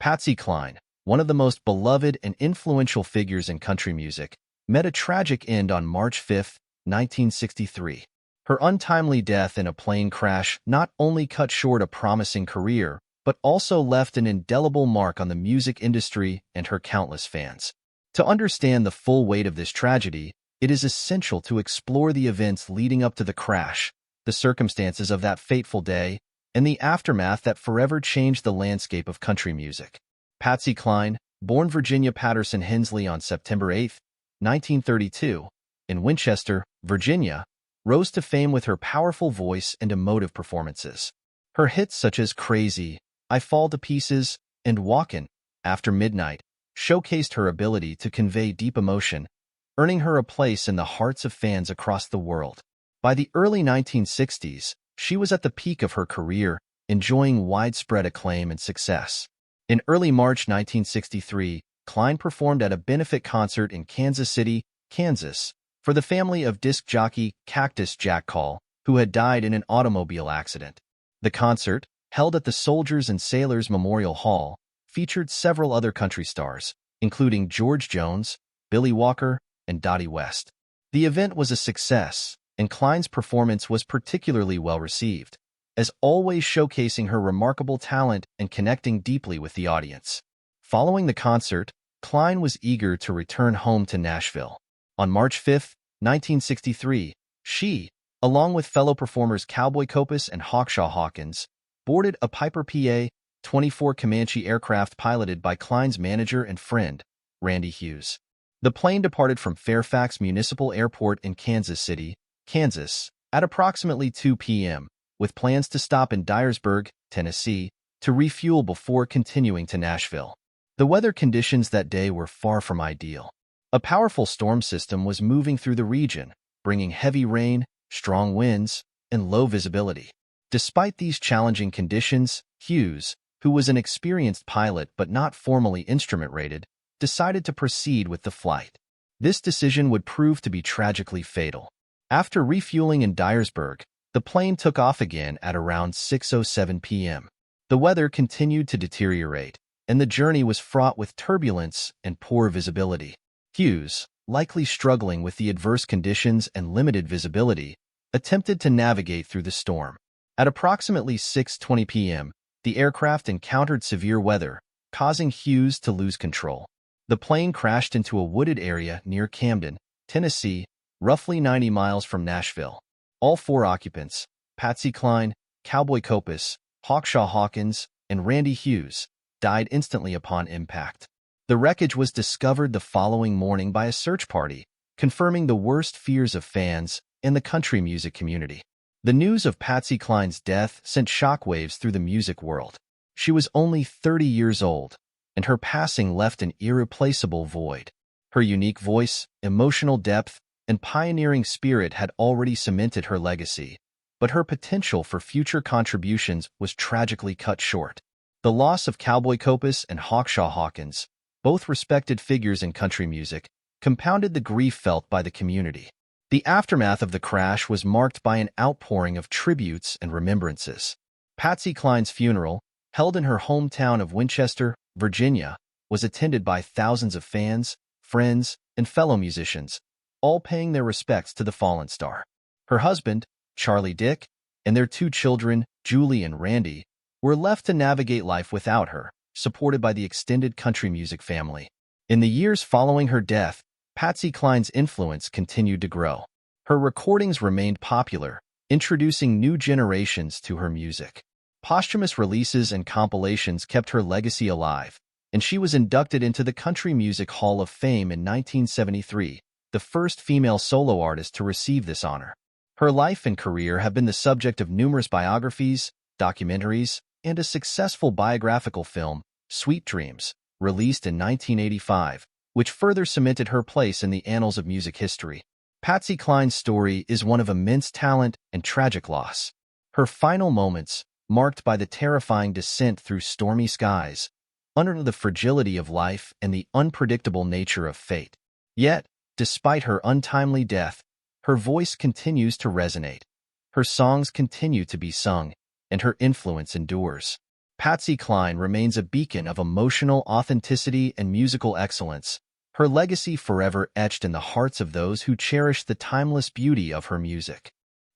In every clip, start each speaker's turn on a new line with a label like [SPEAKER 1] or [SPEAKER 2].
[SPEAKER 1] Patsy Cline, one of the most beloved and influential figures in country music, met a tragic end on March 5, 1963. Her untimely death in a plane crash not only cut short a promising career, but also left an indelible mark on the music industry and her countless fans. To understand the full weight of this tragedy, it is essential to explore the events leading up to the crash, the circumstances of that fateful day, and the aftermath that forever changed the landscape of country music. Patsy Cline, born Virginia Patterson Hensley on September 8, 1932, in Winchester, Virginia, rose to fame with her powerful voice and emotive performances. Her hits such as Crazy, I Fall to Pieces, and Walkin' After Midnight showcased her ability to convey deep emotion, earning her a place in the hearts of fans across the world. By the early 1960s, she was at the peak of her career, enjoying widespread acclaim and success. In early March 1963, Cline performed at a benefit concert in Kansas City, Kansas, for the family of disc jockey Cactus Jack Call, who had died in an automobile accident. The concert, held at the Soldiers and Sailors Memorial Hall, featured several other country stars, including George Jones, Billy Walker, and Dottie West. The event was a success, and Cline's performance was particularly well received, as always showcasing her remarkable talent and connecting deeply with the audience. Following the concert, Cline was eager to return home to Nashville. On March 5, 1963, she, along with fellow performers Cowboy Copas and Hawkshaw Hawkins, boarded a Piper PA-24 Comanche aircraft piloted by Cline's manager and friend, Randy Hughes. The plane departed from Fairfax Municipal Airport in Kansas City, Kansas, at approximately 2 p.m., with plans to stop in Dyersburg, Tennessee, to refuel before continuing to Nashville. The weather conditions that day were far from ideal. A powerful storm system was moving through the region, bringing heavy rain, strong winds, and low visibility. Despite these challenging conditions, Hughes, who was an experienced pilot but not formally instrument-rated, decided to proceed with the flight. This decision would prove to be tragically fatal. After refueling in Dyersburg, the plane took off again at around 6:07 p.m. The weather continued to deteriorate, and the journey was fraught with turbulence and poor visibility. Hughes, likely struggling with the adverse conditions and limited visibility, attempted to navigate through the storm. At approximately 6:20 p.m., the aircraft encountered severe weather, causing Hughes to lose control. The plane crashed into a wooded area near Camden, Tennessee, roughly 90 miles from Nashville. All four occupants, Patsy Cline, Cowboy Copas, Hawkshaw Hawkins, and Randy Hughes, died instantly upon impact. The wreckage was discovered the following morning by a search party, confirming the worst fears of fans and the country music community. The news of Patsy Cline's death sent shockwaves through the music world. She was only 30 years old, and her passing left an irreplaceable void. Her unique voice, emotional depth, and pioneering spirit had already cemented her legacy, but her potential for future contributions was tragically cut short. The loss of Cowboy Copas and Hawkshaw Hawkins, both respected figures in country music, compounded the grief felt by the community. The aftermath of the crash was marked by an outpouring of tributes and remembrances. Patsy Cline's funeral, held in her hometown of Winchester, Virginia, was attended by thousands of fans, friends, and fellow musicians, all paying their respects to the fallen star. Her husband, Charlie Dick, and their two children, Julie and Randy, were left to navigate life without her, supported by the extended country music family. In the years following her death, Patsy Cline's influence continued to grow. Her recordings remained popular, introducing new generations to her music. Posthumous releases and compilations kept her legacy alive, and she was inducted into the Country Music Hall of Fame in 1973, the first female solo artist to receive this honor. Her life and career have been the subject of numerous biographies, documentaries, and a successful biographical film, Sweet Dreams, released in 1985, which further cemented her place in the annals of music history. Patsy Cline's story is one of immense talent and tragic loss. Her final moments, marked by the terrifying descent through stormy skies, under the fragility of life and the unpredictable nature of fate. Yet, despite her untimely death, her voice continues to resonate. Her songs continue to be sung, and her influence endures. Patsy Cline remains a beacon of emotional authenticity and musical excellence, her legacy forever etched in the hearts of those who cherish the timeless beauty of her music.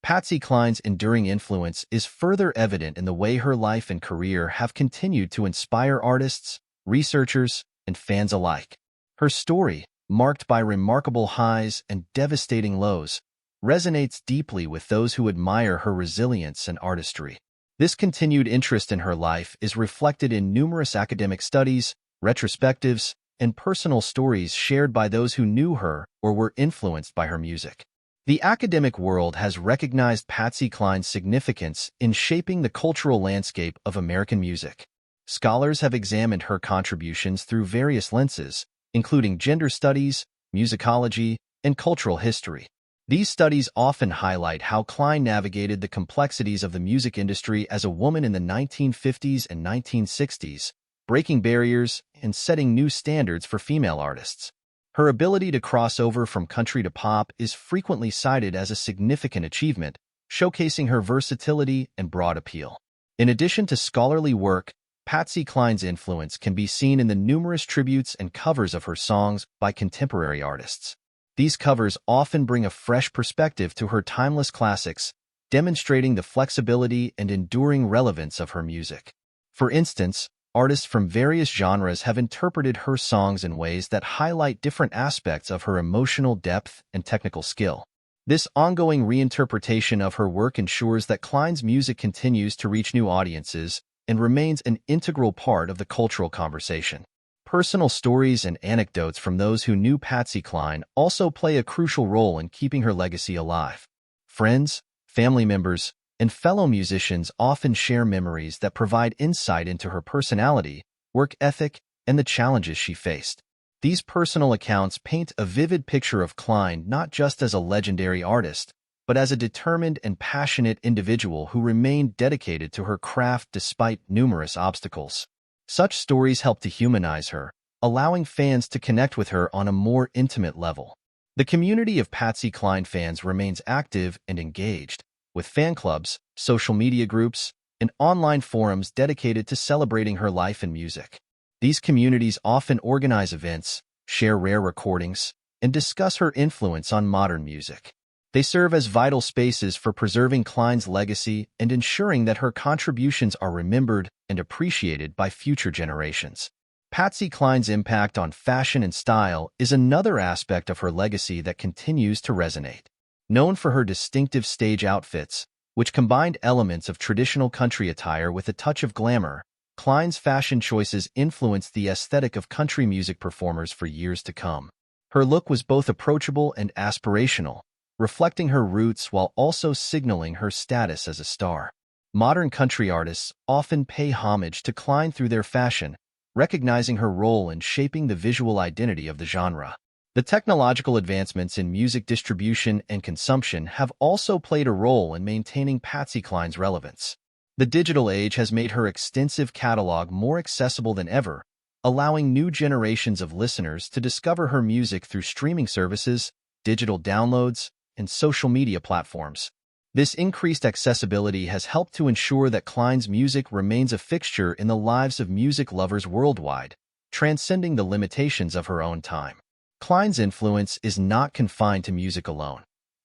[SPEAKER 1] Patsy Cline's enduring influence is further evident in the way her life and career have continued to inspire artists, researchers, and fans alike. Her story, marked by remarkable highs and devastating lows, resonates deeply with those who admire her resilience and artistry. This continued interest in her life is reflected in numerous academic studies, retrospectives, and personal stories shared by those who knew her or were influenced by her music. The academic world has recognized Patsy Cline's significance in shaping the cultural landscape of American music. Scholars have examined her contributions through various lenses, including gender studies, musicology, and cultural history. These studies often highlight how Cline navigated the complexities of the music industry as a woman in the 1950s and 1960s, breaking barriers and setting new standards for female artists. Her ability to cross over from country to pop is frequently cited as a significant achievement, showcasing her versatility and broad appeal. In addition to scholarly work, Patsy Cline's influence can be seen in the numerous tributes and covers of her songs by contemporary artists. These covers often bring a fresh perspective to her timeless classics, demonstrating the flexibility and enduring relevance of her music. For instance, artists from various genres have interpreted her songs in ways that highlight different aspects of her emotional depth and technical skill. This ongoing reinterpretation of her work ensures that Cline's music continues to reach new audiences and remains an integral part of the cultural conversation. Personal stories and anecdotes from those who knew Patsy Cline also play a crucial role in keeping her legacy alive. Friends, family members, and fellow musicians often share memories that provide insight into her personality, work ethic, and the challenges she faced. These personal accounts paint a vivid picture of Cline not just as a legendary artist, but as a determined and passionate individual who remained dedicated to her craft despite numerous obstacles. Such stories help to humanize her, allowing fans to connect with her on a more intimate level. The community of Patsy Cline fans remains active and engaged, with fan clubs, social media groups, and online forums dedicated to celebrating her life and music. These communities often organize events, share rare recordings, and discuss her influence on modern music. They serve as vital spaces for preserving Cline's legacy and ensuring that her contributions are remembered and appreciated by future generations. Patsy Cline's impact on fashion and style is another aspect of her legacy that continues to resonate. Known for her distinctive stage outfits, which combined elements of traditional country attire with a touch of glamour, Cline's fashion choices influenced the aesthetic of country music performers for years to come. Her look was both approachable and aspirational, reflecting her roots while also signaling her status as a star. Modern country artists often pay homage to Cline through their fashion, recognizing her role in shaping the visual identity of the genre. The technological advancements in music distribution and consumption have also played a role in maintaining Patsy Cline's relevance. The digital age has made her extensive catalog more accessible than ever, allowing new generations of listeners to discover her music through streaming services, digital downloads, and social media platforms. This increased accessibility has helped to ensure that Cline's music remains a fixture in the lives of music lovers worldwide, transcending the limitations of her own time. Cline's influence is not confined to music alone.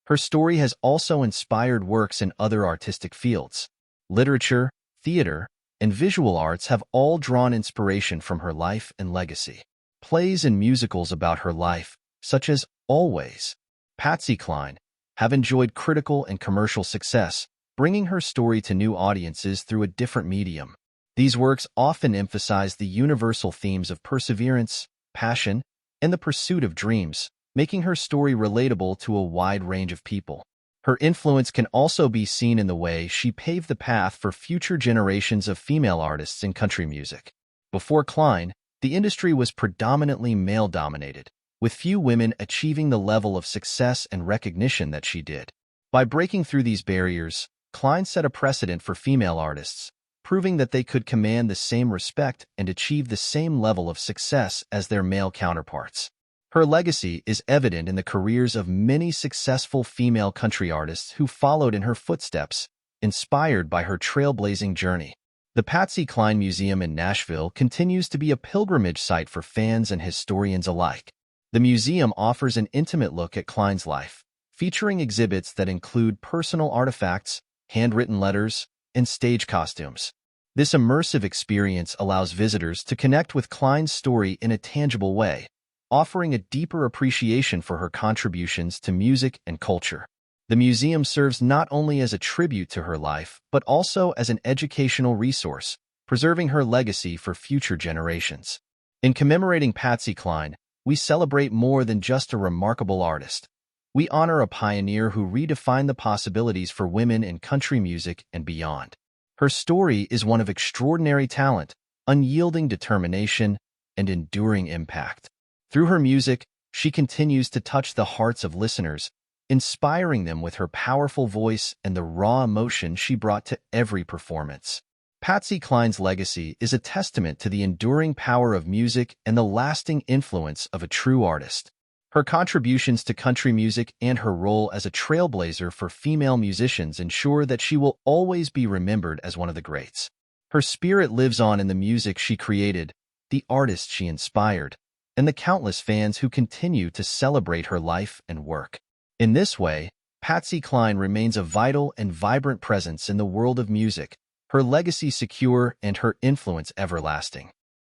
[SPEAKER 1] Her story has also inspired works in other artistic fields. Literature, theater, and visual arts have all drawn inspiration from her life and legacy. Plays and musicals about her life, such as Always, Patsy Cline, have enjoyed critical and commercial success, bringing her story to new audiences through a different medium. These works often emphasize the universal themes of perseverance, passion, and the pursuit of dreams, making her story relatable to a wide range of people. Her influence can also be seen in the way she paved the path for future generations of female artists in country music. Before Cline, the industry was predominantly male-dominated, with few women achieving the level of success and recognition that she did. By breaking through these barriers, Cline set a precedent for female artists, proving that they could command the same respect and achieve the same level of success as their male counterparts. Her legacy is evident in the careers of many successful female country artists who followed in her footsteps, inspired by her trailblazing journey. The Patsy Cline Museum in Nashville continues to be a pilgrimage site for fans and historians alike. The museum offers an intimate look at Cline's life, featuring exhibits that include personal artifacts, handwritten letters, and stage costumes. This immersive experience allows visitors to connect with Cline's story in a tangible way, offering a deeper appreciation for her contributions to music and culture. The museum serves not only as a tribute to her life, but also as an educational resource, preserving her legacy for future generations. In commemorating Patsy Cline, we celebrate more than just a remarkable artist. We honor a pioneer who redefined the possibilities for women in country music and beyond. Her story is one of extraordinary talent, unyielding determination, and enduring impact. Through her music, she continues to touch the hearts of listeners, inspiring them with her powerful voice and the raw emotion she brought to every performance. Patsy Cline's legacy is a testament to the enduring power of music and the lasting influence of a true artist. Her contributions to country music and her role as a trailblazer for female musicians ensure that she will always be remembered as one of the greats. Her spirit lives on in the music she created, the artists she inspired, and the countless fans who continue to celebrate her life and work. In this way, Patsy Cline remains a vital and vibrant presence in the world of music, her legacy secure and her influence everlasting.